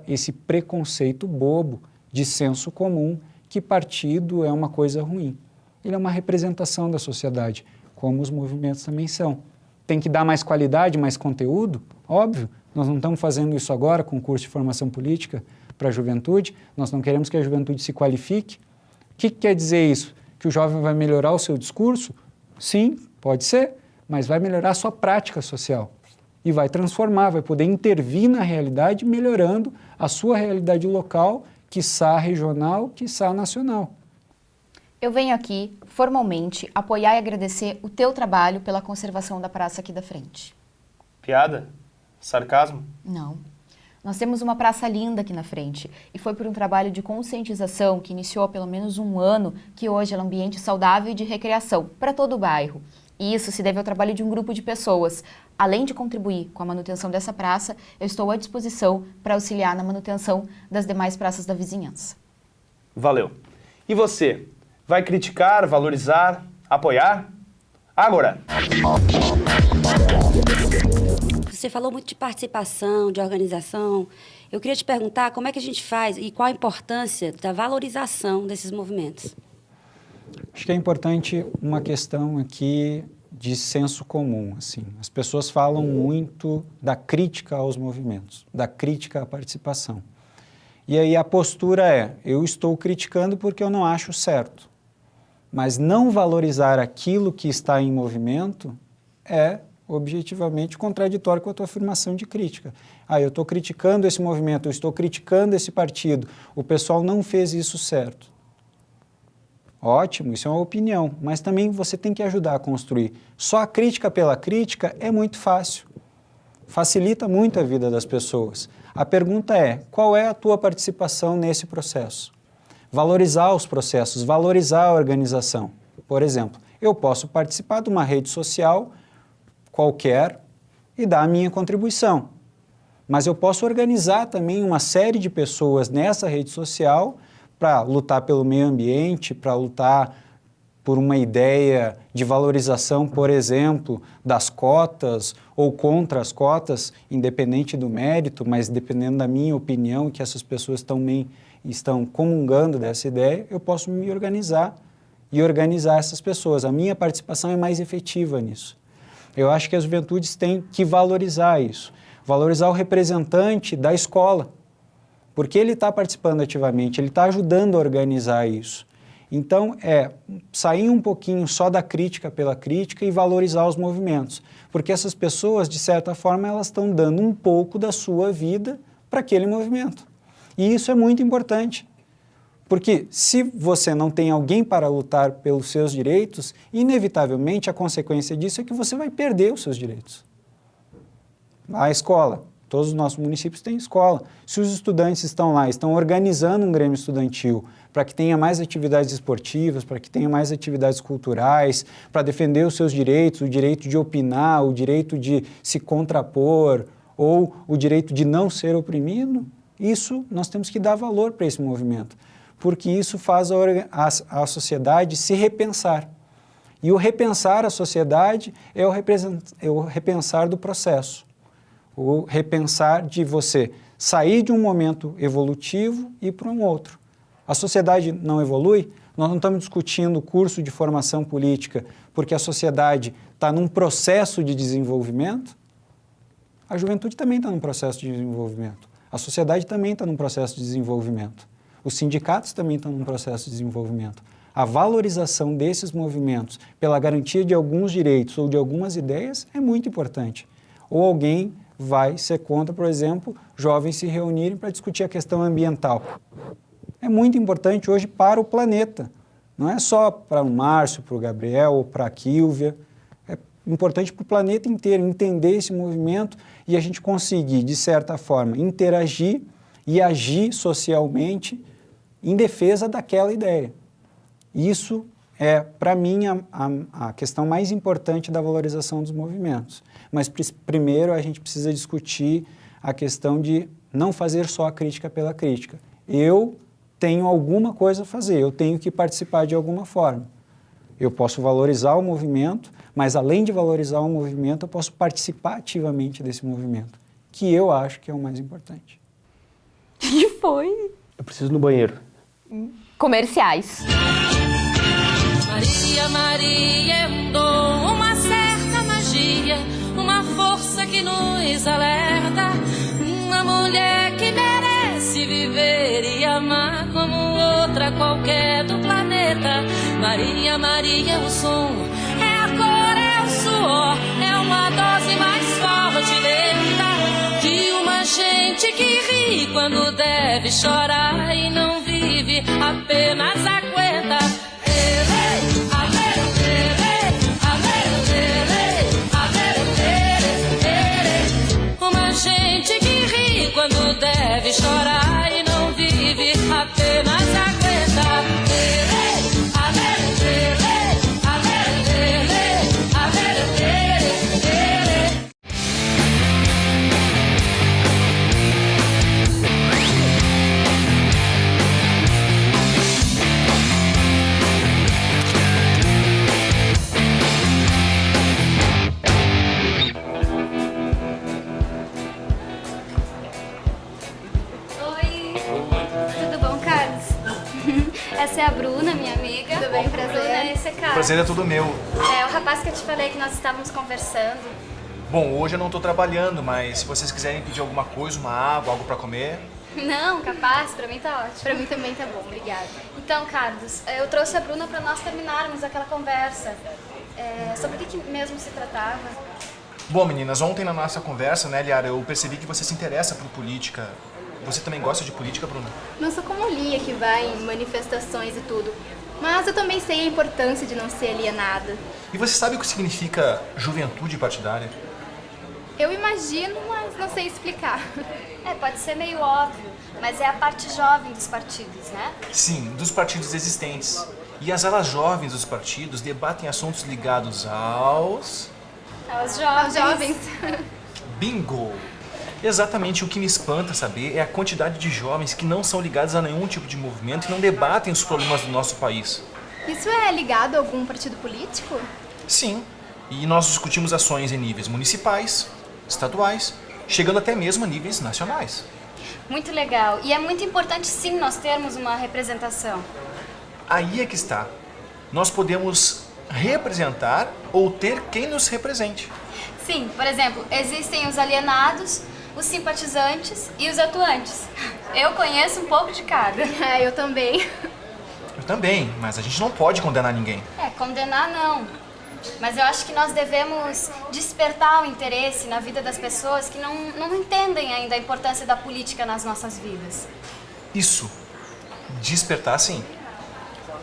esse preconceito bobo de senso comum que partido é uma coisa ruim. Ele é uma representação da sociedade, como os movimentos também são. Tem que dar mais qualidade, mais conteúdo? Óbvio, nós não estamos fazendo isso agora com o curso de formação política para a juventude, nós não queremos que a juventude se qualifique. O que quer dizer isso? Que o jovem vai melhorar o seu discurso? Sim, pode ser, mas vai melhorar a sua prática social e vai transformar, vai poder intervir na realidade, melhorando a sua realidade local, quiçá regional, quiçá nacional. Eu venho aqui, formalmente, apoiar e agradecer o teu trabalho pela conservação da praça aqui da frente. Piada? Sarcasmo? Não. Nós temos uma praça linda aqui na frente e foi por um trabalho de conscientização que iniciou há pelo menos um ano que hoje ela é um ambiente saudável e de recreação para todo o bairro. E isso se deve ao trabalho de um grupo de pessoas. Além de contribuir com a manutenção dessa praça, eu estou à disposição para auxiliar na manutenção das demais praças da vizinhança. Valeu. E você? Vai criticar, valorizar, apoiar? Agora! Você falou muito de participação, de organização. Eu queria te perguntar como é que a gente faz e qual a importância da valorização desses movimentos. Acho que é importante uma questão aqui de senso comum, assim. As pessoas falam muito da crítica aos movimentos, da crítica à participação. E aí a postura é, eu estou criticando porque eu não acho certo. Mas não valorizar aquilo que está em movimento é objetivamente contraditório com a tua afirmação de crítica. Eu estou criticando esse movimento, eu estou criticando esse partido, o pessoal não fez isso certo. Ótimo, isso é uma opinião, mas também você tem que ajudar a construir. Só a crítica pela crítica é muito fácil, facilita muito a vida das pessoas. A pergunta é, qual é a tua participação nesse processo? Valorizar os processos, valorizar a organização. Por exemplo, eu posso participar de uma rede social qualquer e dar a minha contribuição, mas eu posso organizar também uma série de pessoas nessa rede social para lutar pelo meio ambiente, para lutar por uma ideia de valorização, por exemplo, das cotas ou contra as cotas, independente do mérito, mas dependendo da minha opinião, que essas pessoas estão comungando dessa ideia, eu posso me organizar e organizar essas pessoas. A minha participação é mais efetiva nisso. Eu acho que as juventudes têm que valorizar isso, valorizar o representante da escola, porque ele está participando ativamente, ele está ajudando a organizar isso. Então, sair um pouquinho só da crítica pela crítica e valorizar os movimentos, porque essas pessoas, de certa forma, elas estão dando um pouco da sua vida para aquele movimento. E isso é muito importante, porque se você não tem alguém para lutar pelos seus direitos, inevitavelmente a consequência disso é que você vai perder os seus direitos. A escola. Todos os nossos municípios têm escola. Se os estudantes estão lá, estão organizando um grêmio estudantil para que tenha mais atividades esportivas, para que tenha mais atividades culturais, para defender os seus direitos, o direito de opinar, o direito de se contrapor ou o direito de não ser oprimido, isso nós temos que dar valor para esse movimento, porque isso faz a sociedade se repensar. E o repensar a sociedade é o repensar do processo. O repensar de você sair de um momento evolutivo e ir para um outro. A sociedade não evolui, nós não estamos discutindo o curso de formação política porque a sociedade está num processo de desenvolvimento. A juventude também está num processo de desenvolvimento. A sociedade também está num processo de desenvolvimento. Os sindicatos também estão num processo de desenvolvimento. A valorização desses movimentos pela garantia de alguns direitos ou de algumas ideias é muito importante. Ou alguém vai ser contra, por exemplo, jovens se reunirem para discutir a questão ambiental. É muito importante hoje para o planeta. Não é só para o Márcio, para o Gabriel ou para a Kílvia. É importante para o planeta inteiro entender esse movimento e a gente conseguir, de certa forma, interagir e agir socialmente em defesa daquela ideia. Isso é, para mim, a questão mais importante da valorização dos movimentos. Mas, primeiro, a gente precisa discutir a questão de não fazer só a crítica pela crítica. Eu tenho alguma coisa a fazer, eu tenho que participar de alguma forma. Eu posso valorizar o movimento, mas, além de valorizar o movimento, eu posso participar ativamente desse movimento, que eu acho que é o mais importante. O que foi? Eu preciso ir no banheiro. Comerciais. Maria, Maria é um dom, uma certa magia, uma força que nos alerta, uma mulher que merece viver e amar como outra qualquer do planeta. Maria, Maria é o som, é a cor, é o suor, é uma dose mais forte e lenta de uma gente que ri quando deve chorar e não vive, apenas aguenta. Uma gente que ri quando deve chorar e não vive, apenas aguenta. Essa é a Bruna, minha amiga. Tudo bem, prazer. Bruna, esse é Carlos. Prazer é tudo meu. É o rapaz que eu te falei que nós estávamos conversando. Bom, hoje eu não tô trabalhando, mas se vocês quiserem pedir alguma coisa, uma água, algo pra comer... Não, capaz, pra mim tá ótimo. Pra mim também tá bom, obrigada. Então, Carlos, eu trouxe a Bruna pra nós terminarmos aquela conversa. Sobre o que mesmo se tratava? Bom, meninas, ontem na nossa conversa, né, Liara, eu percebi que você se interessa por política. Você também gosta de política, Bruna? Não sou como a Lia, que vai em manifestações e tudo. Mas eu também sei a importância de não ser alienada. E você sabe o que significa juventude partidária? Eu imagino, mas não sei explicar. Pode ser meio óbvio, mas é a parte jovem dos partidos, né? Sim, dos partidos existentes. E as alas jovens dos partidos debatem assuntos ligados aos... Aos jovens. Bingo! Exatamente o que me espanta saber é a quantidade de jovens que não são ligados a nenhum tipo de movimento e não debatem os problemas do nosso país. Isso é ligado a algum partido político? Sim, e nós discutimos ações em níveis municipais, estaduais, chegando até mesmo a níveis nacionais. Muito legal. E é muito importante, sim, nós termos uma representação. Aí é que está. Nós podemos representar ou ter quem nos represente. Sim, por exemplo, existem os alienados, os simpatizantes e os atuantes. Eu conheço um pouco de cada. Eu também. Eu também, mas a gente não pode condenar ninguém. Condenar não. Mas eu acho que nós devemos despertar o interesse na vida das pessoas que não entendem ainda a importância da política nas nossas vidas. Isso. Despertar, sim.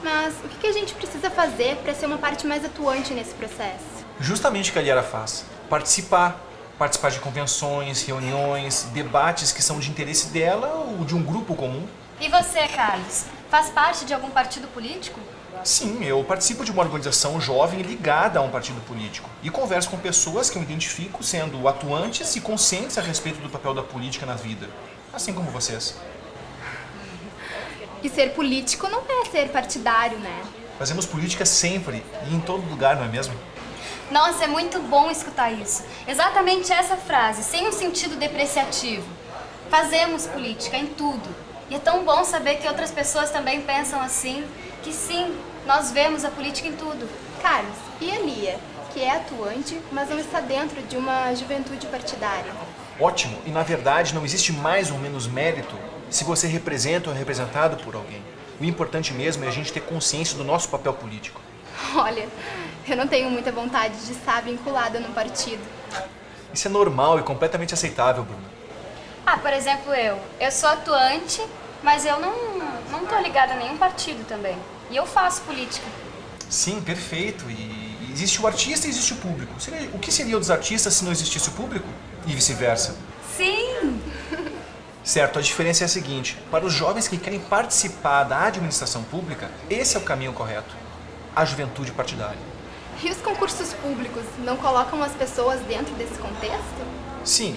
Mas o que a gente precisa fazer para ser uma parte mais atuante nesse processo? Justamente o que a Liara faz. Participar de convenções, reuniões, debates que são de interesse dela ou de um grupo comum. E você, Carlos, faz parte de algum partido político? Sim, eu participo de uma organização jovem ligada a um partido político e converso com pessoas que eu identifico sendo atuantes e conscientes a respeito do papel da política na vida, assim como vocês. E ser político não é ser partidário, né? Fazemos política sempre e em todo lugar, não é mesmo? Nossa, é muito bom escutar isso. Exatamente essa frase, sem um sentido depreciativo. Fazemos política em tudo. E é tão bom saber que outras pessoas também pensam assim, que sim, nós vemos a política em tudo. Carlos, e a Lia, que é atuante, mas não está dentro de uma juventude partidária? Ótimo, e na verdade não existe mais ou menos mérito se você representa ou é representado por alguém. O importante mesmo é a gente ter consciência do nosso papel político. Olha, eu não tenho muita vontade de estar vinculada num partido. Isso é normal e completamente aceitável, Bruna. Por exemplo, eu sou atuante, mas eu não tô ligada a nenhum partido também. E eu faço política. Sim, perfeito. E existe o artista e existe o público. O que seria dos artistas se não existisse o público? E vice-versa. Sim! Certo, a diferença é a seguinte. Para os jovens que querem participar da administração pública, esse é o caminho correto. A juventude partidária. E os concursos públicos não colocam as pessoas dentro desse contexto? Sim,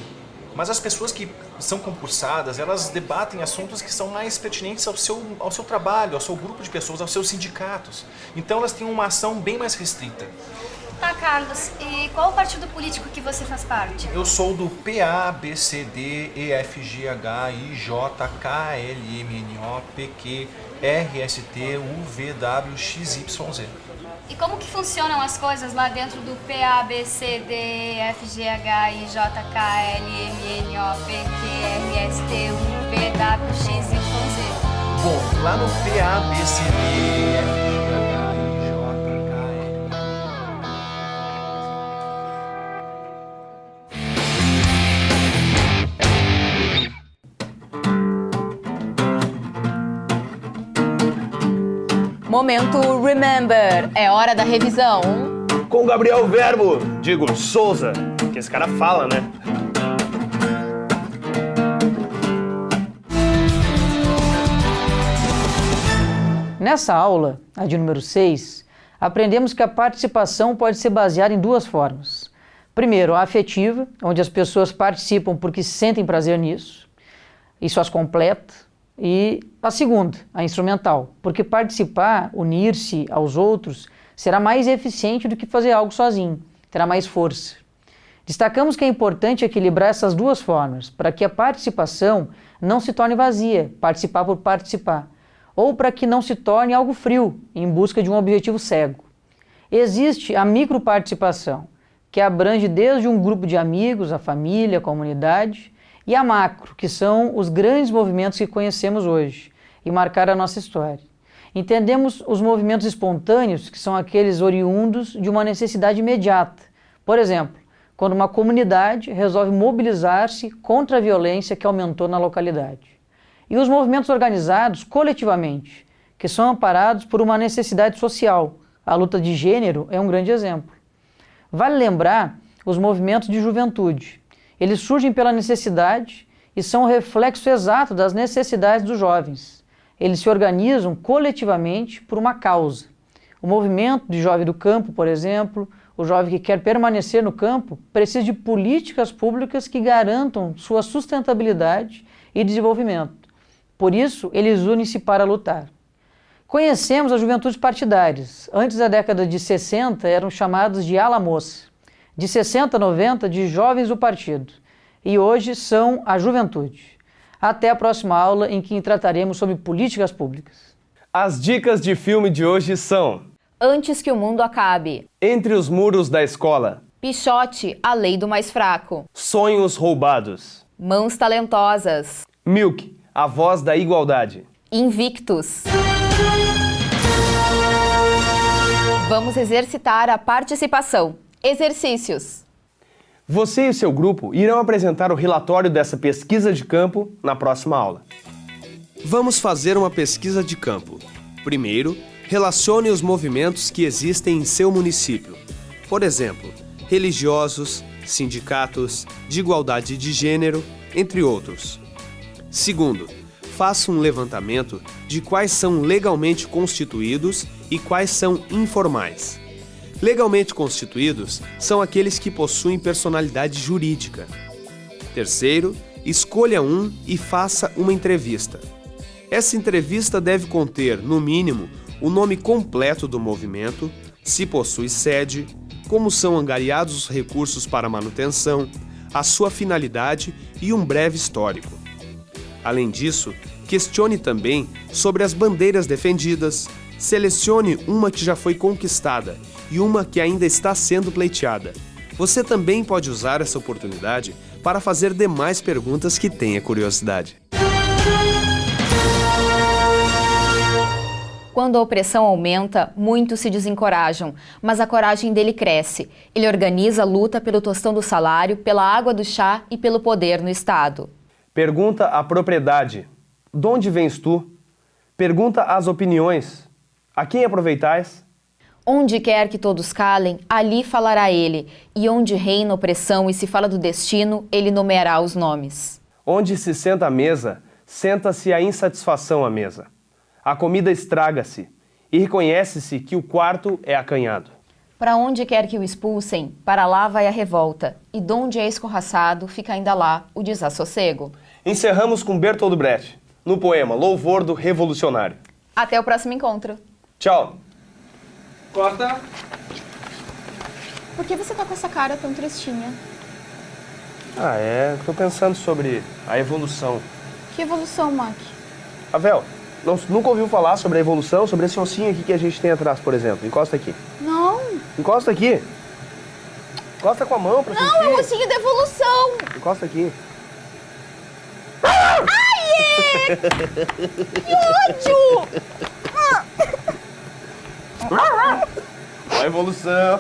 mas as pessoas que são concursadas, elas debatem assuntos que são mais pertinentes ao seu trabalho, ao seu grupo de pessoas, aos seus sindicatos. Então elas têm uma ação bem mais restrita. Tá, Carlos, e qual o partido político que você faz parte? Eu sou do PA, BCD, EFGH, IJ, KLMNO, PQ, RST, UVW, XYZ. E como que funcionam as coisas lá dentro do PA, BCD, FGH, IJ, KLMNO, PQ, RST, UVW, XYZ? Bom, lá no PA, BCD, FGH, Momento Remember, é hora da revisão. Com Gabriel Verbo, digo, Souza, que esse cara fala, né? Nessa aula, a de número 6, aprendemos que a participação pode ser baseada em duas formas. Primeiro, a afetiva, onde as pessoas participam porque sentem prazer nisso, isso as completa. E a segunda, a instrumental, porque participar, unir-se aos outros, será mais eficiente do que fazer algo sozinho, terá mais força. Destacamos que é importante equilibrar essas duas formas, para que a participação não se torne vazia, participar por participar, ou para que não se torne algo frio, em busca de um objetivo cego. Existe a microparticipação, que abrange desde um grupo de amigos, a família, a comunidade, e a macro, que são os grandes movimentos que conhecemos hoje e marcaram a nossa história. Entendemos os movimentos espontâneos, que são aqueles oriundos de uma necessidade imediata. Por exemplo, quando uma comunidade resolve mobilizar-se contra a violência que aumentou na localidade. E os movimentos organizados coletivamente, que são amparados por uma necessidade social. A luta de gênero é um grande exemplo. Vale lembrar os movimentos de juventude. Eles surgem pela necessidade e são o reflexo exato das necessidades dos jovens. Eles se organizam coletivamente por uma causa. O movimento de jovem do campo, por exemplo, o jovem que quer permanecer no campo, precisa de políticas públicas que garantam sua sustentabilidade e desenvolvimento. Por isso, eles unem-se para lutar. Conhecemos as juventudes partidárias. Antes da década de 60, eram chamados de ala moça. De 60 a 90, de jovens do partido. E hoje são a juventude. Até a próxima aula, em que trataremos sobre políticas públicas. As dicas de filme de hoje são: Antes que o mundo acabe. Entre os muros da escola. Pichote, a lei do mais fraco. Sonhos roubados. Mãos talentosas. Milk, a voz da igualdade. Invictus. Vamos exercitar a participação. Exercícios. Você e o seu grupo irão apresentar o relatório dessa pesquisa de campo na próxima aula. Vamos fazer uma pesquisa de campo. Primeiro, relacione os movimentos que existem em seu município. Por exemplo, religiosos, sindicatos, de igualdade de gênero, entre outros. Segundo, faça um levantamento de quais são legalmente constituídos e quais são informais. Legalmente constituídos são aqueles que possuem personalidade jurídica. Terceiro, escolha um e faça uma entrevista. Essa entrevista deve conter, no mínimo, o nome completo do movimento, se possui sede, como são angariados os recursos para manutenção, a sua finalidade e um breve histórico. Além disso, questione também sobre as bandeiras defendidas, selecione uma que já foi conquistada e uma que ainda está sendo pleiteada. Você também pode usar essa oportunidade para fazer demais perguntas que tenha curiosidade. Quando a opressão aumenta, muitos se desencorajam, mas a coragem dele cresce. Ele organiza a luta pelo tostão do salário, pela água do chá e pelo poder no Estado. Pergunta à propriedade: de onde vens tu? Pergunta às opiniões: a quem aproveitais? Onde quer que todos calem, ali falará ele, e onde reina a opressão e se fala do destino, ele nomeará os nomes. Onde se senta à mesa, senta-se a insatisfação à mesa. A comida estraga-se, e reconhece-se que o quarto é acanhado. Para onde quer que o expulsem, para lá vai a revolta, e donde é escorraçado, fica ainda lá o desassossego. Encerramos com Bertolt Brecht, no poema Louvor do Revolucionário. Até o próximo encontro. Tchau. Corta. Por que você tá com essa cara tão tristinha? Tô pensando sobre a evolução. Que evolução, Mac? Avel, nunca ouviu falar sobre a evolução, sobre esse ossinho aqui que a gente tem atrás, por exemplo? Encosta aqui. Não. Encosta aqui. Encosta com a mão pra sentir. Não, é o ossinho da evolução. Encosta aqui. Ai, que ódio! A evolução.